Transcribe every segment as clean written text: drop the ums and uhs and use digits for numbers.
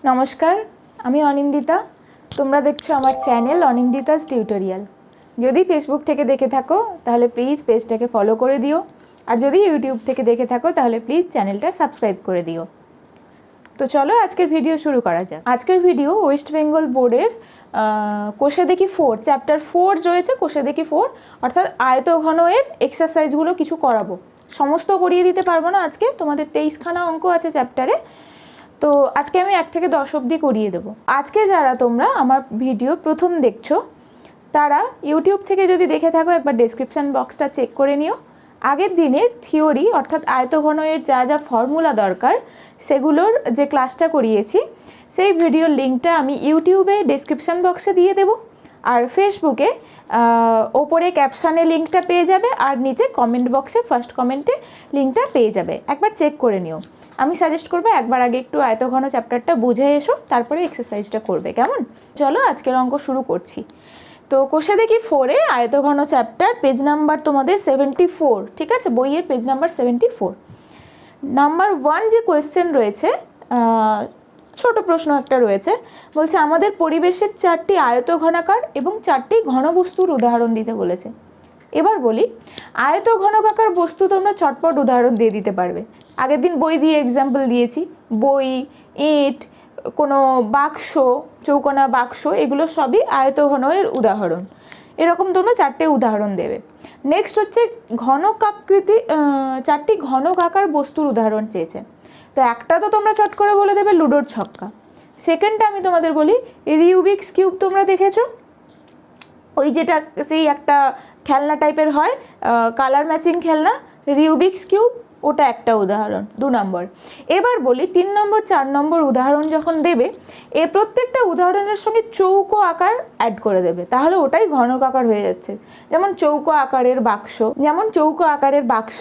নমস্কার, আমি অনিন্দিতা। তোমরা দেখছো আমার চ্যানেল অনিন্দিতাস টিউটোরিয়াল। যদি ফেসবুক থেকে দেখে থাকো তাহলে প্লিজ পেজটাকে ফলো করে দিও, আর যদি ইউটিউব থেকে দেখে থাকো তাহলে প্লিজ চ্যানেলটা সাবস্ক্রাইব করে দিও। তো চলো আজকের ভিডিও শুরু করা যাক। আজকের ভিডিও ওয়েস্ট বেঙ্গল বোর্ডের কোষে দেখি 4 চ্যাপ্টার 4 রয়েছে, কোষে দেখি 4 অর্থাৎ আয়তঘন এর এক্সারসাইজগুলো কিছু করাবো। সমস্ত করিয়ে দিতে পারবো না আজকে, তোমাদের 23খানা অঙ্ক আছে চ্যাপ্টারে, তো আজকে আমি 1 থেকে 10 অবধি করিয়ে দেবো। আজকে যারা তোমরা আমার ভিডিও প্রথম দেখছো তারা ইউটিউব থেকে যদি দেখে থাকো একবার ডেসক্রিপশান বক্সটা চেক করে নিও। আগের দিনের থিওরি অর্থাৎ আয়তঘনের যা যা ফর্মুলা দরকার সেগুলোর যে ক্লাসটা করিয়েছি সেই ভিডিওর লিঙ্কটা আমি ইউটিউবে ডেসক্রিপশান বক্সে দিয়ে দেবো, আর ফেসবুকে ওপরে ক্যাপশানে লিঙ্কটা পেয়ে যাবে, আর নিচে কমেন্ট বক্সে ফার্স্ট কমেন্টে লিঙ্কটা পেয়ে যাবে। একবার চেক করে নিও। আমি সাজেস্ট করবো একবার আগে একটু আয়তঘন চ্যাপ্টারটা বুঝে এসো, তারপরে এক্সারসাইজটা করবে, কেমন? চলো আজকের অঙ্ক শুরু করছি। তো কোষে দেখি 4-এ আয়তঘন চ্যাপ্টার, পেজ নাম্বার তোমাদের 74, ঠিক আছে? বইয়ের পেজ নাম্বার 74। নাম্বার 1 যে কোয়েশ্চেন রয়েছে, ছোট প্রশ্ন একটা রয়েছে, বলছে আমাদের পরিবেশের 4টি আয়তঘনাকার এবং 4টি ঘনবস্তুর উদাহরণ দিতে বলেছে। এবার বলি, আয়তঘনকাকার বস্তু তোমরা চটপট উদাহরণ দিয়ে দিতে পারবে। আগের দিন বই দিয়ে এক্সাম্পল দিয়েছি, বই, ইট, কোনো বাক্স, চৌকোনা বাক্স, এগুলো সবই আয়তঘনের উদাহরণ। এরকম তোমরা 4টে উদাহরণ দেবে। নেক্সট হচ্ছে ঘনকাকৃতি, 4টি ঘনকাকার বস্তুর উদাহরণ চেয়েছে। তো একটা তো তোমরা চট করে বলে দেবে লুডোর ছক্কা। সেকেন্ডটা আমি তোমাদের বলি, রিউবিক্স কিউব তোমরা দেখেছো? ওই যেটা সেই একটা খেলনা টাইপের হয়, কালার ম্যাচিং খেলনা, রিউবিক্স কিউব, ওটা একটা উদাহরণ, 2 নম্বর। এবার বলি 3 নম্বর 4 নম্বর উদাহরণ যখন দেবে, এর প্রত্যেকটা উদাহরণের সঙ্গে চৌকো আকার অ্যাড করে দেবে, তাহলে ওটাই ঘনকাকার হয়ে যাচ্ছে। যেমন চৌকো আকারের বাক্স,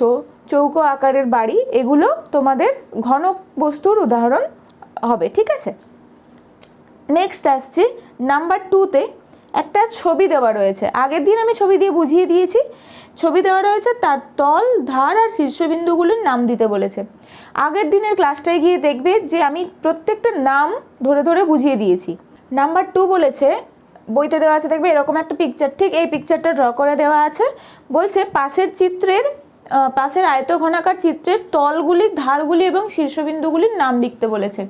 চৌকো আকারের বাড়ি, এগুলো তোমাদের ঘন বস্তুর উদাহরণ হবে, ঠিক আছে? নেক্সট আসছি নাম্বার 2-তে। একটা ছবি দেওয়া রয়েছে, আগের দিন আমি ছবি দিয়ে বুঝিয়ে দিয়েছি। ছবি দেওয়া রয়েছে, তার তল, ধার আর শীর্ষবিন্দুগুলির নাম দিতে বলেছে। আগের দিনের ক্লাসটায় গিয়ে দেখবে যে আমি প্রত্যেকটা নাম ধরে ধরে বুঝিয়ে দিয়েছি। নাম্বার 2 বলেছে, বইতে দেওয়া আছে, দেখবে এরকম একটা পিকচার, ঠিক এই পিকচারটা ড্র করে দেওয়া আছে। বলছে পাশের আয়তঘনাকার চিত্রের তলগুলি, ধারগুলি এবং শীর্ষবিন্দুগুলির নাম লিখতে বলেছে।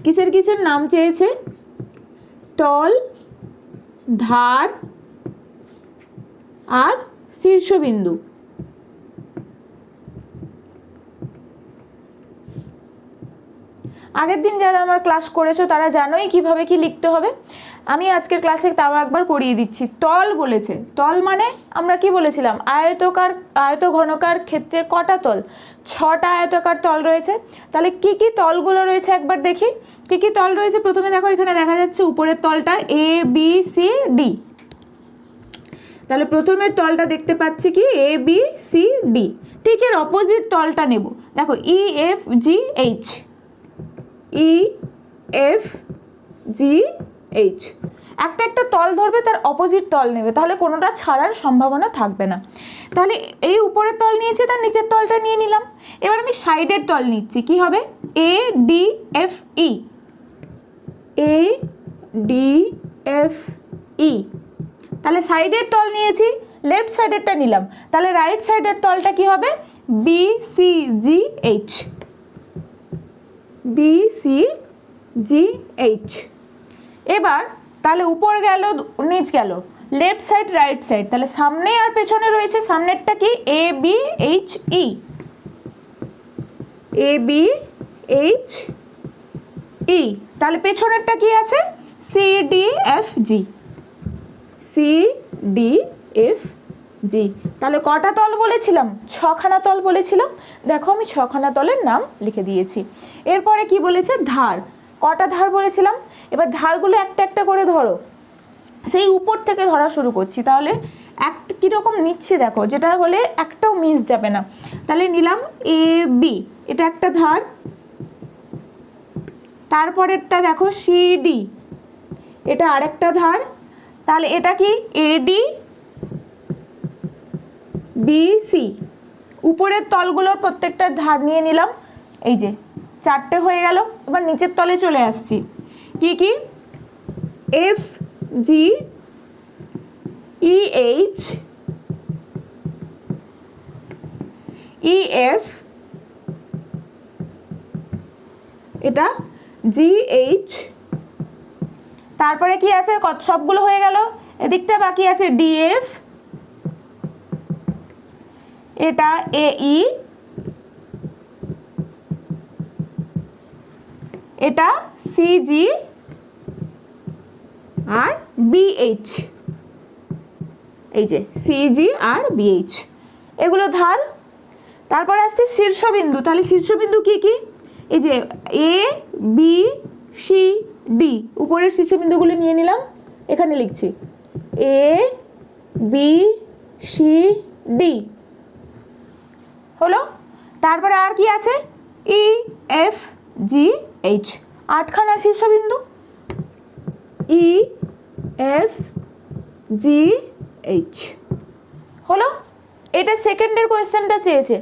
কিসের কিসের নাম চেয়েছে? তল, ধার আর শীর্ষবিন্দু। আগের দিন যারা আমার ক্লাস করেছো তারা জানোই কিভাবে কি লিখতে হবে। আমি আজকের ক্লাসে তাও একবার করিয়ে দিচ্ছি। তল বলেছে, তল মানে আমরা কি বলেছিলাম, আয়তঘনকার ক্ষেত্রে কটা তল? 6টা আয়তকার তল রয়েছে। তাহলে কি কি তলগুলো রয়েছে একবার দেখি। কি কি তল রয়েছে? প্রথমে দেখো, এখানে দেখা যাচ্ছে উপরের তলটা এ বি সি ডি। তাহলে প্রথমের তলটা দেখতে পাচ্ছি কি এ বি সি ডি। ঠিক এর অপোজিট তলটা নেব, দেখো E F G H, E F G H. একটা একটা তল ধরবে, তার অপোজিট তল নেবে, তাহলে কোনোটা ছাড়ার সম্ভাবনা থাকবে না। তাহলে এই উপরের তল নিয়েছি, তার নিচের তলটা নিয়ে নিলাম। এবার আমি সাইডের তল নিচ্ছি, কি হবে? A D F E, A D F E. তাহলে সাইডের তল নিয়েছি, লেফট সাইডেরটা নিলাম, তাহলে রাইট সাইডের তলটা কি হবে? B C G H, B C G H. এবার তাহলে উপর গেল, নিচ গেল, লেফট সাইড রাইট সাইড, তাহলে সামনে আর পেছনে রয়েছে। সামনেরটা কি? A B H E, A B H E. তাহলে পেছনেরটা কি আছে? C D F G, C D F G. তাহলে কটা তল বলেছিলাম? 6খানা তল বলেছিলাম। দেখো আমি 6খানা তলের নাম লিখে দিয়েছি। এরপরে কি বলেছে? ধার। কটা ধার বলেছিলাম? এবার ধারগুলো একটা একটা করে ধরো, সেই উপর থেকে ধরা শুরু করছি। তাহলে কীরকম নিচ্ছি দেখো, যেটা হলে একটাও মিস যাবে না। তাহলে নিলাম এ বি, এটা একটা ধার। তারপরেরটা দেখো সি ডি, এটা আরেকটা ধার। তাহলে এটা কি? A D B C. উপরের তলগুলোর প্রত্যেকটা ধার নিয়ে নিলাম, এই যে 4টে হয়ে গেল। এবার নিচের তলে চলে আসছি। কি কি? F G E H E F, এটা জি এইচ, তারপরে কি আছে? কত সবগুলো হয়ে গেল। এদিকটা বাকি আছে ডিএফ, এটা এই, এটা সিজি আর বিএইচ, এই যে সিজি আর বিএইচ, এগুলো ধার। তারপরে আসছে শীর্ষবিন্দু। তাহলে শীর্ষবিন্দু কি কি? এই যে এ বি সি ডি, উপরের শীর্ষবিন্দুগুলো নিয়ে নিলাম, এখানে লিখছি এ বি সি ডি, হলো। তারপরে আর কি আছে? ই এফ জি এইচ, 8খানা শীর্ষবিন্দু, ই এফ জি এইচ, হলো। এটা সেকেন্ডের কোয়েশ্চেনটা চেয়েছে।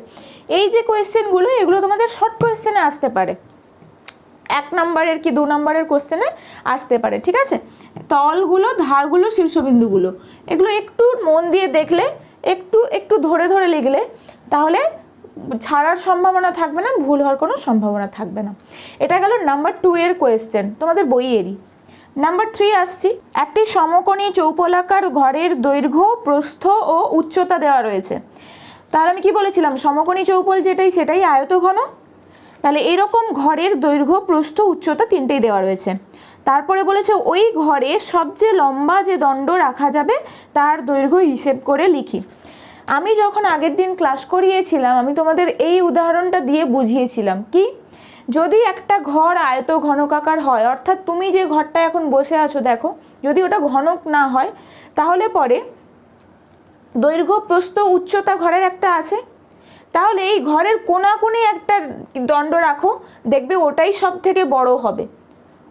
এই যে কোয়েশ্চেনগুলো, এগুলো তোমাদের শর্ট কোয়েশ্চেনে আসতে পারে, 1 নম্বরের কি 2 নম্বরের কোয়েশ্চেনে আসতে পারে, ঠিক আছে। তলগুলো, ধারগুলো, শীর্ষবিন্দুগুলো, এগুলো একটু মন দিয়ে দেখলে, একটু একটু ধরে ধরে লিখলে, তাহলে ছাড়ার সম্ভাবনা থাকবে না, ভুল হওয়ার কোনো সম্ভাবনা থাকবে না। এটা গেল নাম্বার 2 এর কোয়েশ্চেন, তোমাদের বইয়েরই। নাম্বার 3 আসছি। একটি সমকোণী চৌপলাকার ঘরের দৈর্ঘ্য, প্রস্থ ও উচ্চতা দেওয়া রয়েছে। তাহলে আমি কি বলেছিলাম? সমকোণী চৌপল যেটাই, সেটাই আয়তঘন। তাহলে এরকম ঘরের দৈর্ঘ্য, প্রস্থ, উচ্চতা তিনটেই দেওয়া রয়েছে। তারপরে বলেছে ওই ঘরে সবচেয়ে লম্বা যে দণ্ড রাখা যাবে তার দৈর্ঘ্য হিসেব করে লিখি। আমি যখন আগের দিন ক্লাস করিয়েছিলাম, আমি তোমাদের এই উদাহরণটা দিয়ে বুঝিয়েছিলাম কি, যদি একটা ঘর আয়ত ঘনকাকার হয়, অর্থাৎ তুমি যে ঘরটা এখন বসে আছো দেখো, যদি ওটা ঘনক না হয়, তাহলে পরে দৈর্ঘ্য, প্রস্থ, উচ্চতা ঘরের একটা আছে। তাহলে এই ঘরের কোণাকুণি একটা দণ্ড রাখো, দেখবে ওটাই সব থেকে বড় হবে।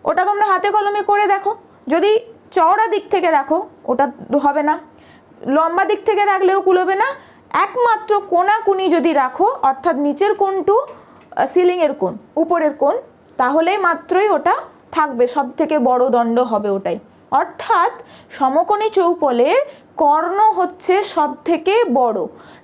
ওটা তোমরা হাতে কলমে করে দেখো। যদি চওড়া দিক থেকে রাখো, ওটা হবে না, লম্বা দিক থেকে রাখলেও কুলোবে না। একমাত্র কোণাকুণি যদি রাখো, অর্থাৎ নিচের কোণ টু সিলিংয়ের কোণ, উপরের কোণ, তাহলেই মাত্রই ওটা থাকবে, সব থেকে বড় দণ্ড হবে ওটাই। অর্থাৎ সমকোণী চৌপলের কর্ণ হচ্ছে সব থেকে বড়।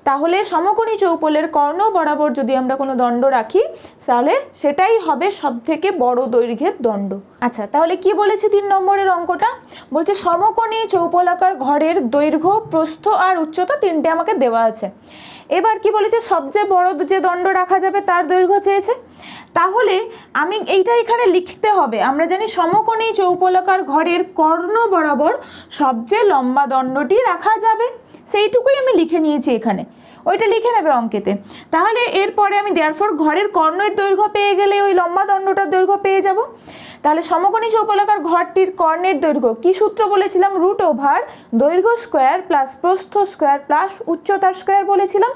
তাহলে সমকোণী চৌপলের কর্ণ বরাবর যদি আমরা কোনো দণ্ড রাখি, তাহলে সেটাই হবে সব থেকে বড় দৈর্ঘ্যের দণ্ড। আচ্ছা, তাহলে কি বলেছে 3 নম্বরের অঙ্কটা? বলছে সমকোণী চৌপলাকার ঘরের দৈর্ঘ্য, প্রস্থ আর উচ্চতা তিনটে আমাকে দেওয়া আছে। এবার কি বলেছে? সবচেয়ে বড় যে দণ্ড রাখা যাবে তার দৈর্ঘ্য চেয়েছে। তাহলে আমি এইটা এখানে লিখতে হবে। আমরা জানি সমকোণী চৌপলাকার ঘরের কর্ণ বরাবর সবচেয়ে লম্বা দণ্ডটি রাখা যাবে, সেইটুকুই আমি লিখে নিয়েছি এখানে, ওইটা লিখে নেবে অঙ্কেতে। তাহলে এরপরে আমি দেয়ারফর ঘরের কর্ণের দৈর্ঘ্য পেয়ে গেলে ওই লম্বা দণ্ডটার দৈর্ঘ্য পেয়ে যাব। তাহলে সমকোণী চৌপলাকার ঘরটির কর্ণের দৈর্ঘ্য কি সূত্র বলেছিলাম? রুট ওভার দৈর্ঘ্য স্কোয়ার প্লাস প্রস্থ স্কোয়ার প্লাস উচ্চতার স্কোয়ার বলেছিলাম,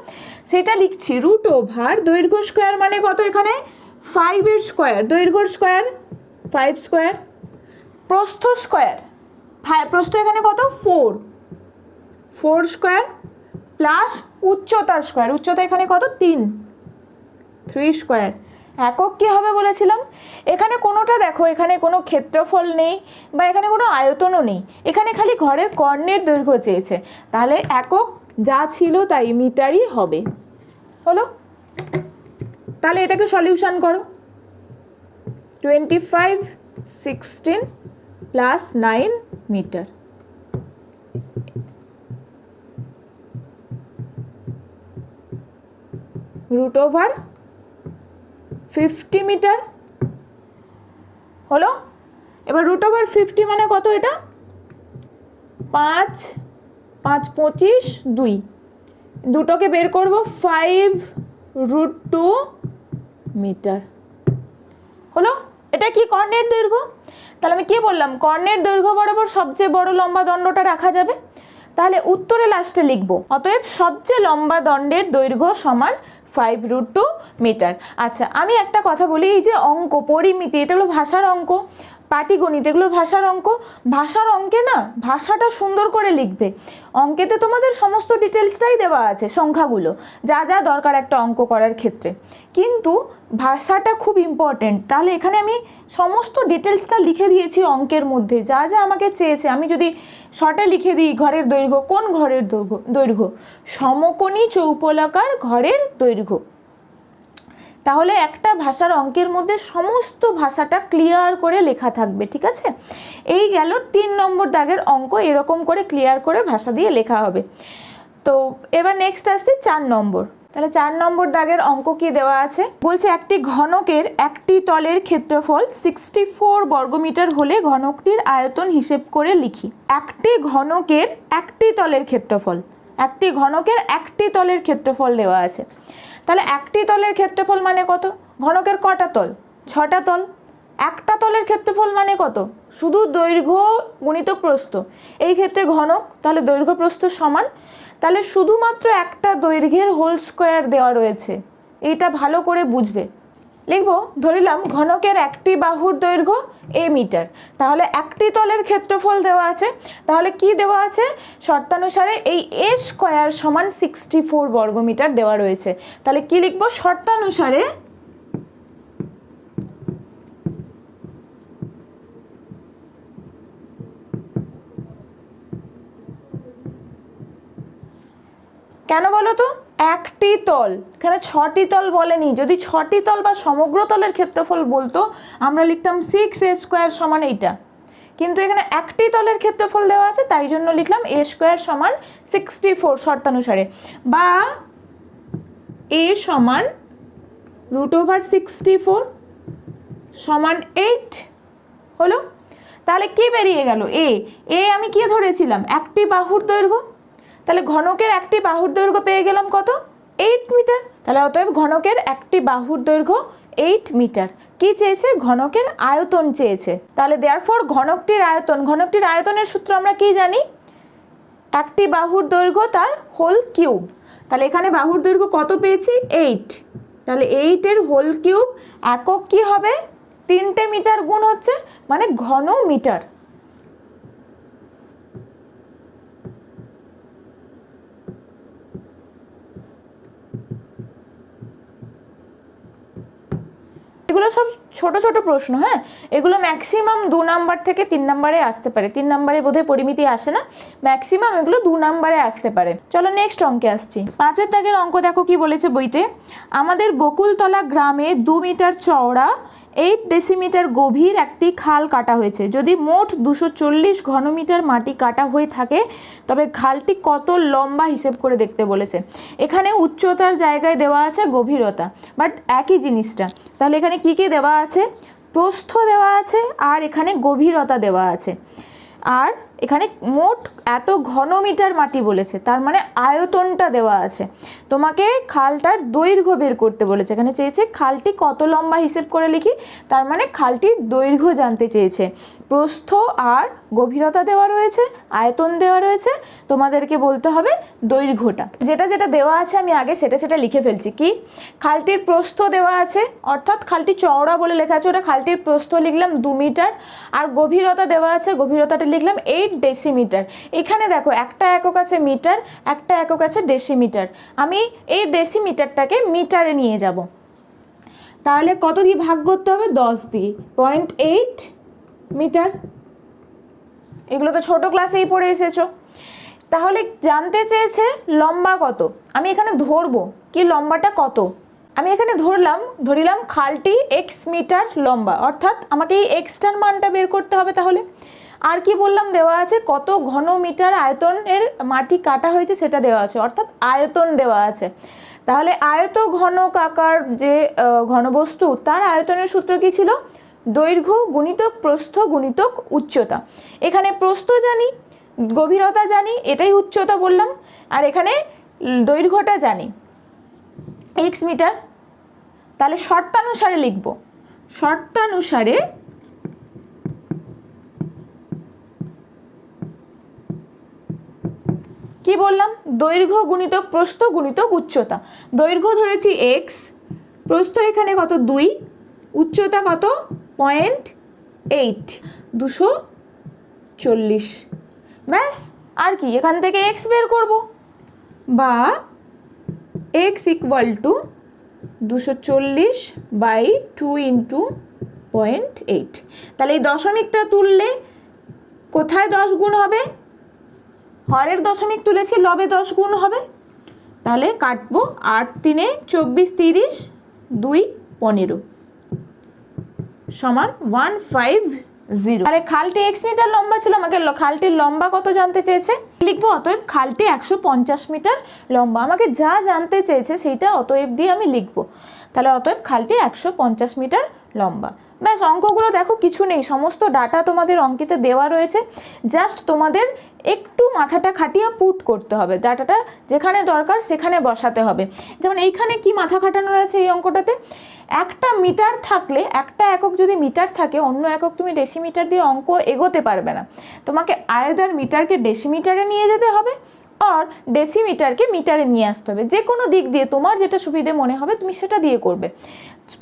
সেটা লিখছি। রুট ওভার দৈর্ঘ্য স্কোয়ার মানে কত? এখানে 5 এর স্কোয়ার, দৈর্ঘ্য স্কোয়ার 5 স্কোয়ার, প্রস্থ স্কোয়ার, প্রস্থ এখানে কত? 4 স্কোয়ার প্লাস উচ্চতার স্কোয়ার, উচ্চতা এখানে কত? 3 স্কোয়ার। একক কী হবে বলেছিলাম? এখানে কোনোটা দেখো, এখানে কোনো ক্ষেত্রফল নেই বা এখানে কোনো আয়তনও নেই, এখানে খালি ঘরের কর্ণের দৈর্ঘ্য চেয়েছে। তাহলে একক যা ছিল তাই মিটারই হবে, হলো। তাহলে এটাকে সলিউশন করো। 25, 16 plus 9 metre, root over 50 metre, হলো। এবার রুট ওভার 50 মানে কত? এটা 5, 5 25, 2, দুটোকে বের করব, 5 রুট 2 মিটার, হলো। এটা কি? কর্ণের দৈর্ঘ্য। তাহলে আমি কি বললাম? কর্ণের দৈর্ঘ্য বরাবর সবচেয়ে বড় লম্বা দণ্ডটা রাখা যাবে। তাহলে উত্তরে লাস্টে লিখব, অতএব সবচেয়ে লম্বা দণ্ডের দৈর্ঘ্য সমান 5 রুট 2 মিটার। আচ্ছা, আমি একটা কথা বলি, এই যে অঙ্ক পরিমিতি, এটা হলো ভাষার অঙ্ক। পাটিগণিত, এগুলো ভাষার অঙ্ক। ভাষার অঙ্কে না ভাষাটা সুন্দর করে লিখবে। অঙ্কেতে তোমাদের সমস্ত ডিটেলসটাই দেওয়া আছে, সংখ্যাগুলো যা যা দরকার একটা অঙ্ক করার ক্ষেত্রে, কিন্তু ভাষাটা খুব ইম্পর্টেন্ট। তাহলে এখানে আমি সমস্ত ডিটেলসটা লিখে দিয়েছি অঙ্কের মধ্যে, যা যা আমাকে চেয়েছে। আমি যদি শর্টে লিখে দিই, ঘরের দৈর্ঘ্য, কোন ঘরের দৈর্ঘ্য? সমকোণী চৌপলাকার ঘরের দৈর্ঘ্য। তাহলে একটা ভাষার অঙ্কের মধ্যে সমস্ত ভাষাটা ক্লিয়ার করে লেখা থাকবে, ঠিক আছে? এই গেল 3 নম্বর দাগের অঙ্ক, এরকম করে ক্লিয়ার করে ভাষা দিয়ে লেখা হবে। তো এবার নেক্সট আসছে 4 নম্বর। তাহলে 4 নম্বর দাগের অঙ্ক কি দেওয়া আছে? বলছে একটি ঘনকের একটি তলের ক্ষেত্রফল 64 বর্গমিটার হলে ঘনকটির আয়তন হিসেব করে লিখি। একটি ঘনকের একটি তলের ক্ষেত্রফল, একটি ঘনকের একটি তলের ক্ষেত্রফল দেওয়া আছে। তাহলে একটি তলের ক্ষেত্রফল মানে কত? ঘনকের কটা তল? 6টা তল। একটা তলের ক্ষেত্রফল মানে কত? শুধু দৈর্ঘ্য গুণিত প্রস্থ। এই ক্ষেত্রে ঘনক, তাহলে দৈর্ঘ্য প্রস্থ সমান। তাহলে শুধুমাত্র একটা দৈর্ঘ্যের হোল স্কোয়ার দেওয়া রয়েছে, এইটা ভালো করে বুঝবে। লিখবো, ধরিলাম ঘনকের একটি বাহুর দৈর্ঘ্য a মিটার। তাহলে একটি তলের ক্ষেত্রফল দেওয়া আছে, তাহলে কি দেওয়া আছে? শর্তানুসারে এই a স্কোয়ার সমান 64 বর্গমিটার দেওয়া রয়েছে। তাহলে কি লিখবো? শর্তানুসারে কেন বলো তো? একটি তল, এখানে 6টি তল বলেনি। যদি 6টি তল বা সমগ্র তলের ক্ষেত্রফল বলতো আমরা লিখতাম 6a স্কোয়ার সমান এইটা, কিন্তু এখানে একটি তলের ক্ষেত্রফল দেওয়া আছে, তাই জন্য লিখলাম a স্কোয়ার সমান 64 শর্তানুসারে, বা a সমান √64 সমান 8 হলো। তাহলে কি বেরিয়ে গেল? এ আমি কি ধরেছিলাম? একটি বাহুর দৈর্ঘ্য। তাহলে ঘনকের একটি বাহুর দৈর্ঘ্য পেয়ে গেলাম কত? 8 মিটার। তাহলে অতএব ঘনকের একটি বাহুর দৈর্ঘ্য 8 মিটার। কি চেয়েছে? ঘনকের আয়তন চেয়েছে। তাহলে দেয়ারফর ঘনকটির আয়তন, ঘনকটির আয়তনের সূত্র আমরা কি জানি? একটি বাহুর দৈর্ঘ্য তার হোল কিউব। তাহলে এখানে বাহুর দৈর্ঘ্য কত পেয়েছি? 8। তাহলে 8 এর হোল কিউব, একক কি হবে? 3টে মিটার গুণ হচ্ছে, মানে ঘন মিটার। এগুলো সব ছোট ছোট প্রশ্ন, হ্যাঁ, এগুলো ম্যাক্সিমাম 2 নাম্বার থেকে 3 নাম্বারে আসতে পারে। 3 নাম্বারে বোধহয় পরিমিতি আসে না, ম্যাক্সিমাম এগুলো 2 নাম্বারে আসতে পারে। চলো নেক্সট অঙ্কে আসছি। 5 দাগের অঙ্ক দেখো কি বলেছে বইতে। আমাদের বকুলতলা গ্রামে 2 মিটার চওড়া 8 ডেসিমিটার গভীর একটি খাল কাটা হয়েছে। যদি মোট 240 ঘনমিটার মাটি কাটা হয়ে থাকে তবে খালটি কত লম্বা হিসেব করে দেখতে বলেছে। এখানে উচ্চতার জায়গায় দেওয়া আছে গভীরতা, বাট একই জিনিসটা। তাহলে এখানে কি কি দেওয়া আছে? প্রস্থ দেওয়া আছে, আর এখানে গভীরতা দেওয়া আছে, আর এখানে মোট এত ঘনমিটার মাটি বলেছে, তার মানে আয়তনটা দেওয়া আছে। তোমাকে খালটার দৈর্ঘ্য বের করতে বলেছে। এখানে চেয়েছে খালটি কত লম্বা হিসেব করে লিখি, তার মানে খালটির দৈর্ঘ্য জানতে চেয়েছে। প্রস্থ আর গভীরতা দেওয়া রয়েছে, আয়তন দেওয়া রয়েছে, তোমাদেরকে বলতে হবে দৈর্ঘ্যটা। যেটা যেটা দেওয়া আছে আমি আগে সেটা সেটা লিখে ফেলছি। কি? খালটির প্রস্থ দেওয়া আছে, অর্থাৎ খালটি চওড়া বলে লেখা আছে, ওটা খালটির প্রস্থ লিখলাম 2 মিটার। আর গভীরতা দেওয়া আছে, গভীরতাটা লিখলাম 8 ডেসিমিটার। এখানে দেখো একটা একক আছে মিটার, একটা একক আছে ডেসিমিটার। আমি এই ডেসিমিটারটাকে মিটারে নিয়ে যাব। তাহলে কত দিয়ে ভাগ করতে হবে? 10 দিয়ে। 0.8 মিটার। এগুলো তো ছোট ক্লাসেই পড়ে এসেছো। তাহলে জানতে চেয়েছে লম্বা কত। আমি এখানে ধরবো কি লম্বাটা কত। আমি এখানে ধরিলাম খালটি x মিটার লম্বা, অর্থাৎ আমাকে এই এক্সটার মানটা বের করতে হবে। তাহলে আর কি বললাম? দেওয়া আছে কত ঘন মিটার আয়তনের মাটি কাটা হয়েছে সেটা দেওয়া আছে, অর্থাৎ আয়তন দেওয়া আছে। তাহলে আয়ত ঘনক আকার যে ঘনবস্তু, তার আয়তনের সূত্র কি ছিল? দৈর্ঘ্য গুণিতক প্রস্থ গুণিতক উচ্চতা। এখানে প্রস্থ জানি, গভীরতা জানি, এটাই উচ্চতা বললাম, আর এখানে দৈর্ঘ্যটা জানি x মিটার। তাহলে শর্তানুসারে লিখব, শর্তানুসারে কি বললাম? দৈর্ঘ্য গুণিতক প্রস্থ গুণিতক উচ্চতা। দৈর্ঘ্য ধরেছি x, প্রস্থ এখানে কত 2, উচ্চতা কত 0.8, 8 240। ব্যাস, আর কি, এখান থেকে এক্স বের করব, বা এক্স ইকুয়াল টু 240/2 × 0.8। তাহলে এই দশমিকটা তুললে কোথায় 10 গুণ হবে? হরের দশমিক তুলেছি, লবে 10 গুণ হবে। তাহলে কাটবো, 8 3 24 30 2 15 সমান 150। তাহলে খালটি এক্স মিটার লম্বা ছিল, আমাকে খালটির লম্বা কত জানতে চেয়েছে, লিখবো অতএব খালটি 150 মিটার লম্বা। আমাকে যা জানতে চেয়েছে সেইটা অতএব দিয়ে আমি লিখবো। তাহলে অতএব খালটি 150 মিটার লম্বা। ব্যাস, অঙ্কগুলো দেখো কিছু নেই, সমস্ত ডাটা তোমাদের অঙ্কিতে দেওয়া রয়েছে, জাস্ট তোমাদের একটু মাথাটা খাটিয়ে পুট করতে হবে, ডাটাটা যেখানে দরকার সেখানে বসাতে হবে। যেমন এইখানে কি মাথা খাটানো রয়েছে এই অঙ্কটাতে, একটা মিটার থাকলে, একটা একক যদি মিটার থাকে, অন্য একক তুমি ডেসিমিটার দিয়ে অঙ্ক এগোতে পারবে না। তোমাকে আয়দার মিটারকে ডেসিমিটারে নিয়ে যেতে হবে, আর ডেসিমিটারকে মিটারে নিয়ে আসতে হবে। যে কোনো দিক দিয়ে তোমার যেটা সুবিধে মনে হবে তুমি সেটা দিয়ে করবে।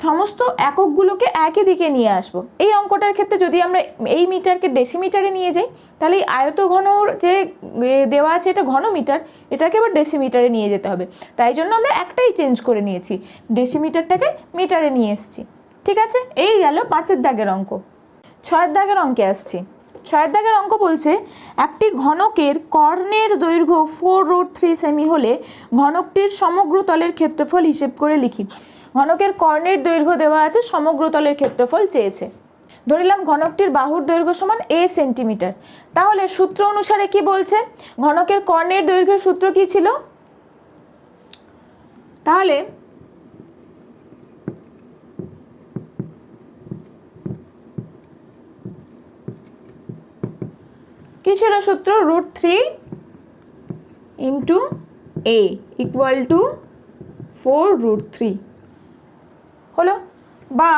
সমস্ত এককগুলোকে একই দিকে নিয়ে আসবো। এই অঙ্কটার ক্ষেত্রে যদি আমরা এই মিটারকে ডেসিমিটারে নিয়ে যাই, তাহলে এই আয়ত ঘনর যে দেওয়া আছে এটা ঘন মিটার, এটাকে আবার ডেসিমিটারে নিয়ে যেতে হবে। তাই জন্য আমরা একটাই চেঞ্জ করে নিয়েছি, ডেসিমিটারটাকে মিটারে নিয়ে এসেছি। ঠিক আছে, এই গেল 5 দাগের অঙ্ক। 6 দাগের অঙ্কে আসছি। 6 দাগের অঙ্ক বলছে একটি ঘনকের কর্ণের দৈর্ঘ্য 4√3 সেমি হলে ঘনকটির সমগ্র তলের ক্ষেত্রফল হিসেব করে লিখি। ঘনকের কর্ণের দৈর্ঘ্য দেওয়া আছে, সমগ্র তলের ক্ষেত্রফল চেয়েছে। ধরিলাম ঘনকটির বাহুর দৈর্ঘ্য সমান a সেন্টিমিটার। তাহলে সূত্র অনুসারে কি বলছে, ঘনকের কর্ণের দৈর্ঘ্যের সূত্র কি ছিল, তাহলে কি ছিল সূত্র, √3 × a ইকুয়াল টু 4√3 হলো, বা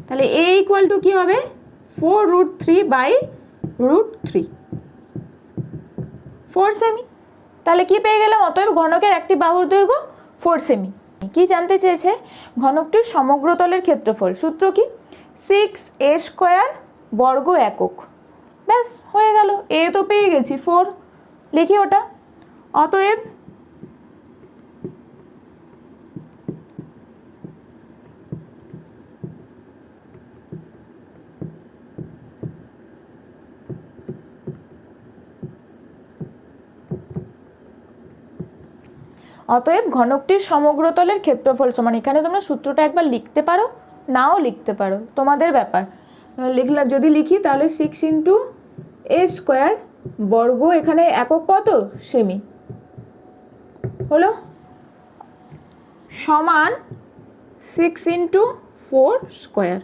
তাহলে a ইকুয়াল টু কি হবে, 4√3/√3 4 সেমি। তাহলে কি পেয়ে গেলাম, অতএব ঘনকের একটি বাহুর দৈর্ঘ্য 4 সেমি। কি জানতে চেয়েছে, ঘনকটির সমগ্র তলের ক্ষেত্রফল। সূত্র কি, 6a² বর্গ একক। ব্যাস হয়ে গেল, এ তো পেয়ে গেছি 4, লিখি ওটা। অতএব ঘনকটির সমগ্র তলের ক্ষেত্রফল সমান, এখানে তোমরা সূত্রটা একবার লিখতে পারো, নাও লিখতে পারো, তোমাদের ব্যাপার। লিখলাম, যদি লিখি তাহলে 6 × a² বর্গ, এখানে একক কত, সেমি, হলো সমান 6 × 4²।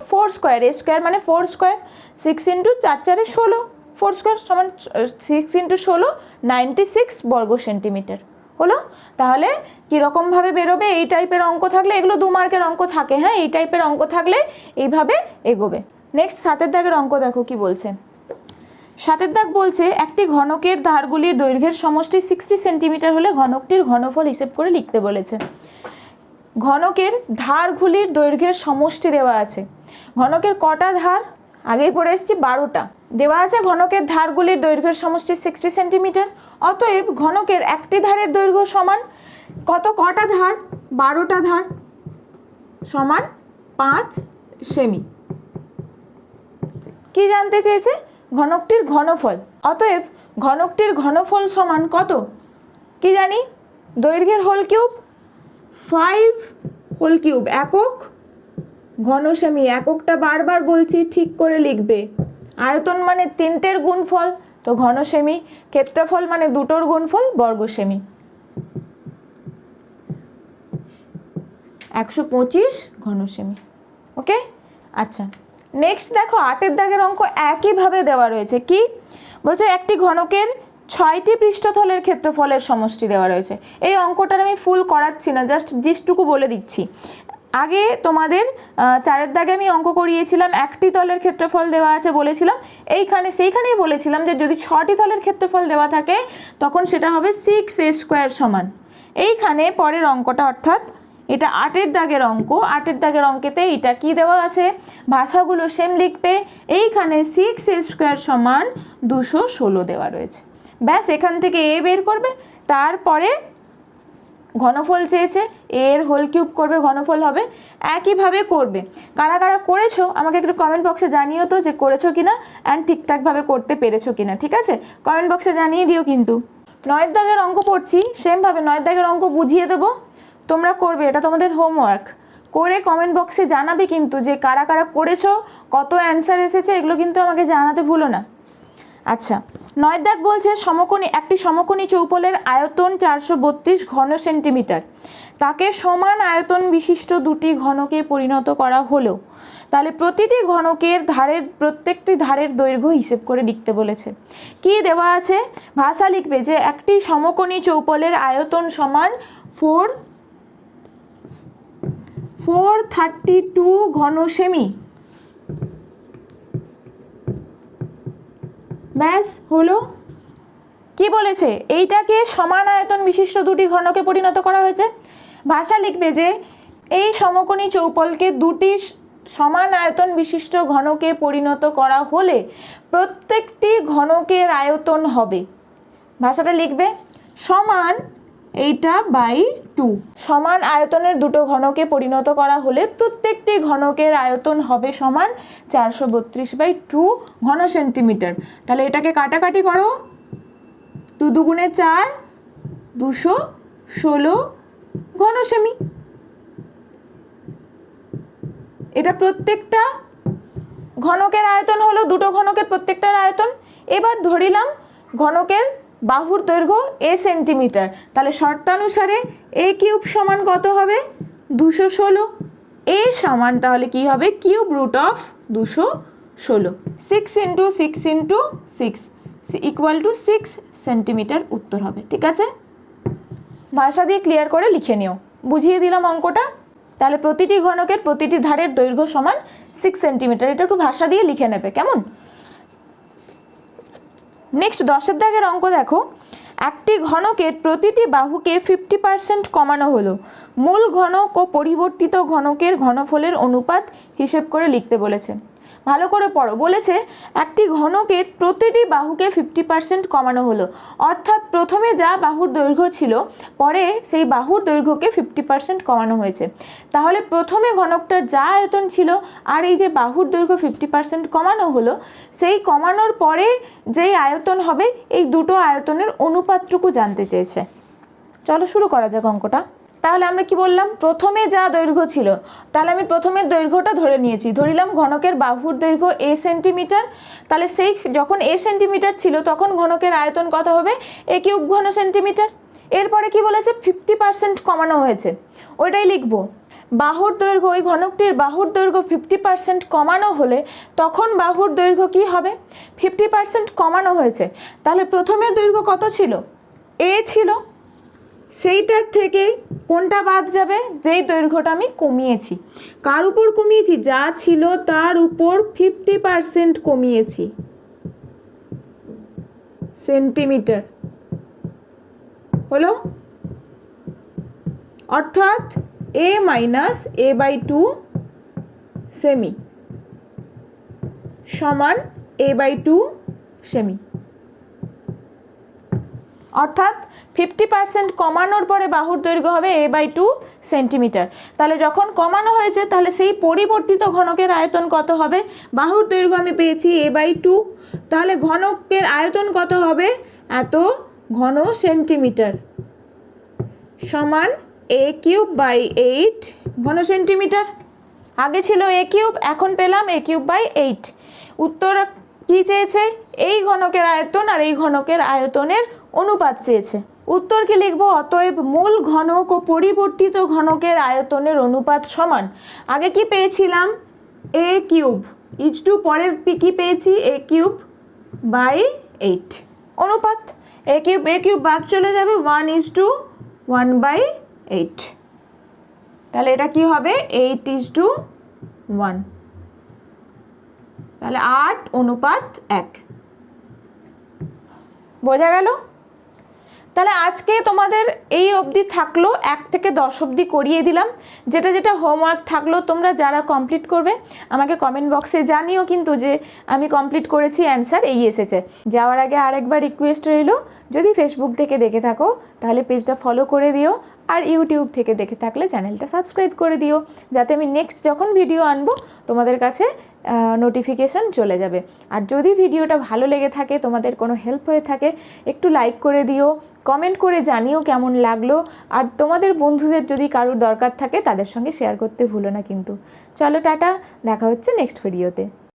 4² a² মানে 4², 6 × 4 × 16, 4² সমান 6 × 16 96 বর্গ সেন্টিমিটার হলো। তাহলে কীরকমভাবে বেরোবে, এই টাইপের অঙ্ক থাকলে, এগুলো 2 মার্কের অঙ্ক থাকে, হ্যাঁ, এই টাইপের অঙ্ক থাকলে এইভাবে এগোবে। নেক্সট 7 দাগের অঙ্ক দেখো কি বলছে। 7 দাগ বলছে একটি ঘনকের ধারগুলির দৈর্ঘ্যের সমষ্টি 60 সেন্টিমিটার হলে ঘনকটির ঘনফল হিসেব করে লিখতে বলেছে। ঘনকের ধারগুলির দৈর্ঘ্যের সমষ্টি দেওয়া আছে। ঘনকের কটা ধার, আগেই পড়ে এসেছি 12টা দেওয়া আছে। ঘনকের ধারগুলির দৈর্ঘ্যের সমষ্টি 60 সেন্টিমিটার। অতএব ঘনকের একটি ধারের দৈর্ঘ্য সমান কটা ধার, 12টা ধার, সমান 5 সেমি। কি জানতে চেয়েছে, ঘনকটির ঘনফল। অতএব ঘনকটির ঘনফল সমান কত, কি জানি, দৈর্ঘ্যের হোল কিউব 5 হোল কিউব একক ঘন সেমি। এককটা বারবার বলছি, ঠিক করে লিখবে। আয়তন মানে 3টের গুণফল, তো ঘন সেমি। ক্ষেত্রফল মানে 2টোর গুণফল, বর্গ সেমি। 125 ঘন সেমি। ওকে, আচ্ছা। নেক্সট দেখো 8 দাগের অঙ্ক একইভাবে দেওয়া রয়েছে। কি বলছে, একটি ঘনকের 6টি পৃষ্ঠতলের ক্ষেত্রফলের সমষ্টি দেওয়া রয়েছে। এই অঙ্কটার আমি ফুল করাচ্ছি না, জাস্ট জিস্টুকু বলে দিচ্ছি। আগে তোমাদের 4 দাগে আমি অঙ্ক করিয়েছিলাম, একটি তলের ক্ষেত্রফল দেওয়া আছে বলেছিলাম। সেইখানেই বলেছিলাম যে যদি 6টি তলের ক্ষেত্রফল দেওয়া থাকে তখন সেটা হবে 6a² সমান। এইখানে পরের অঙ্কটা, অর্থাৎ এটা 8-এর দাগের অঙ্ক। 8-এর দাগের অঙ্কেতে এটা কি দেওয়া আছে, ভাষাগুলো সেম লিখবে। এইখানে 6a² সমান 216 দেওয়া রয়েছে। ব্যাস, এখান থেকে এ বের করবে। তারপরে ঘনফল চেয়েছে, এর হোল কিউব করবে, ঘনফল হবে। একইভাবে করবে। কারা কারা করেছো আমাকে একটু কমেন্ট বক্সে জানিও তো যে করেছো কিনা, অ্যান্ড ঠিকঠাকভাবে করতে পেরেছো কিনা। ঠিক আছে, কমেন্ট বক্সে জানিয়ে দিও। কিন্তু 9-এর দাগের অঙ্ক পড়ছি, সেমভাবে 9-এর দাগের অঙ্ক বুঝিয়ে দেবো, তোমরা করবে। এটা তোমাদের হোমওয়ার্ক। করে কমেন্ট বক্সে জানাবে কিন্তু যে কারা কারা করেছো, কত অ্যান্সার এসেছে, এগুলো কিন্তু আমাকে জানাতে ভুলো না। আচ্ছা, 9 দাগ বলছে একটি সমকোণী চৌপলের আয়তন 432 ঘন সেন্টিমিটার, তাকে সমান আয়তন বিশিষ্ট দুটি ঘনকে পরিণত করা হলো। তাহলে প্রতিটি ঘনকের প্রত্যেকটি ধারের দৈর্ঘ্য হিসেব করে লিখতে বলেছে। কি দেওয়া আছে, ভাষা লিখবে যে একটি সমকোণী চৌপলের আয়তন সমান 432 ঘন সেমি। ব্যাস হলো। কি বলেছে, এইটাকে সমান আয়তন বিশিষ্ট দুটি ঘনকে পরিণত করা হয়েছে। ভাষা লিখবে যে এই সমকোণী চৌপলকে দুটি সমান আয়তন বিশিষ্ট ঘনকে পরিণত করা হলে প্রত্যেকটি ঘনকের আয়তন হবে, ভাষাটা লিখবে সমান এইটা বাই 2। সমান আয়তনের দুটো ঘনকে পরিণত করা হলে প্রত্যেকটি ঘনকের আয়তন হবে সমান 432/2 ঘন সেন্টিমিটার। তাহলে এটাকে কাটাকাটি করো, 2 দুগুণে 4, 216 ঘন সেমি। এটা প্রত্যেকটা ঘনকের আয়তন হলো, দুটো ঘনকের প্রত্যেকটার আয়তন। এবার ধরিলাম ঘনকের বাহুর দৈর্ঘ্য এ সেন্টিমিটার, তাহলে শর্তানুসারে এ কিউব সমান কত হবে, 216। এ সমান তাহলে কি হবে, কিউব রুট অফ 216, 6 × 6 × 6 = 6 সেন্টিমিটার উত্তর হবে। ঠিক আছে, ভাষা দিয়ে ক্লিয়ার করে লিখে নিও, বুঝিয়ে দিলাম অঙ্কটা। তাহলে প্রতিটি ঘনকের প্রতিটি ধারের দৈর্ঘ্য সমান 6 সেন্টিমিটার, এটা একটু ভাষা দিয়ে লিখে নেবে, কেমন। নেক্সট 10-এর দাগের অঙ্ক দেখো, একটি ঘনকের প্রতিটি বাহুকে 50% কমানো হলো। মূল ঘনক ও পরিবর্তিত ঘনকের ঘনফলের অনুপাত হিসেব করে লিখতে বলেছে। ভালো করে পড়ো। বলেছে একটি ঘনকের প্রতিটি বাহুকে 50% কমানো হলো, অর্থাৎ প্রথমে যা বাহুর দৈর্ঘ্য ছিল পরে সেই বাহুর দৈর্ঘ্যকে 50% কমানো হয়েছে। তাহলে প্রথমে ঘনকটার যা আয়তন ছিল আর এই যে বাহুর দৈর্ঘ্য 50% কমানো হলো, সেই কমানোর পরে যেই আয়তন হবে এই দুটো আয়তনের অনুপাতটুকু জানতে চেয়েছে। চলো শুরু করা যাক অঙ্কটা। তাহলে আমরা কি বললাম, প্রথমে যা দৈর্ঘ্য ছিল, তাহলে আমি প্রথমের দৈর্ঘ্যটা ধরে নিয়েছি। ধরিলাম ঘনকের বাহুর দৈর্ঘ্য এ সেন্টিমিটার, তাহলে সেই যখন এ সেন্টিমিটার ছিল তখন ঘনকের আয়তন কত হবে, এ কিউব ঘন সেন্টিমিটার। এরপরে কি বলেছে, 50% কমানো হয়েছে, ওইটাই লিখবো। বাহুর দৈর্ঘ্য, ওই ঘনকটির বাহুর দৈর্ঘ্য 50% কমানো হলে তখন বাহুর দৈর্ঘ্য কি হবে, 50% কমানো হয়েছে। তাহলে প্রথমের দৈর্ঘ্য কত ছিল, এ ছিল, সেইটার থেকে কোনটা বাদ যাবে, যেই দৈর্ঘ্যটা আমি কমিয়েছি। কার উপর কমিয়েছি, যা ছিল তার উপর 50% কমিয়েছি, সেন্টিমিটার হলো। অর্থাৎ a - a/2 সেমি সমান a/2 সেমি। অর্থাৎ 50% কমানোর পরে বাহুর দৈর্ঘ্য হবে a/2 সেন্টিমিটার। তাহলে যখন কমানো হয়েছে তাহলে সেই পরিবর্তিত ঘনকের আয়তন কত হবে, বাহুর দৈর্ঘ্য আমি পেয়েছি a/2, তাহলে ঘনকের আয়তন কত হবে, এত ঘন সেন্টিমিটার সমান a³/8 ঘন সেন্টিমিটার। আগে ছিল a³ এখন পেলাম a³/8। উত্তর কি চেয়েছে, এই ঘনকের আয়তন আর এই ঘনকের আয়তনের অনুপাত চেয়েছে। উত্তর কি লিখবো, অতএব মূল ঘনক ও পরিবর্তিত ঘনকের আয়তনের অনুপাত সমান, আগে কি পেয়েছিলাম a³ ইজটু, পরের কি পেয়েছি a³/8 অনুপাত। a³ বাদ চলে যাবে, 1:1/8। তাহলে এটা কি হবে 8:1, তাহলে 8:1। বোঝা গেল। তাহলে আজকে তোমাদের এই অবধি থাকলো, 1 থেকে 10 অবধি করিয়ে দিলাম। যেটা যেটা হোমওয়ার্ক থাকলো তোমরা যারা কমপ্লিট করবে আমাকে কমেন্ট বক্সে জানিও কিন্তু যে আমি কমপ্লিট করেছি, অ্যান্সার এই এসেছে। যাওয়ার আগে আরেকবার রিকোয়েস্ট রইলো, যদি ফেসবুক থেকে দেখে থাকো তাহলে পেজটা ফলো করে দিও, আর ইউটিউব থেকে দেখে থাকলে চ্যানেলটা সাবস্ক্রাইব করে দিও, যাতে আমি নেক্সট যখন ভিডিও আনবো তোমাদের কাছে নোটিফিকেশান চলে যাবে। আর যদি ভিডিওটা ভালো লেগে থাকে, তোমাদের কোনো হেল্প হয়ে থাকে, একটু লাইক করে দিও, কমেন্ট করে জানিও কেমন লাগলো, আর তোমাদের বন্ধুদের যদি কারোর দরকার থাকে তাদের সঙ্গে শেয়ার করতে ভুলো না কিন্তু। চলো টাটা, দেখা হচ্ছে নেক্সট ভিডিওতে।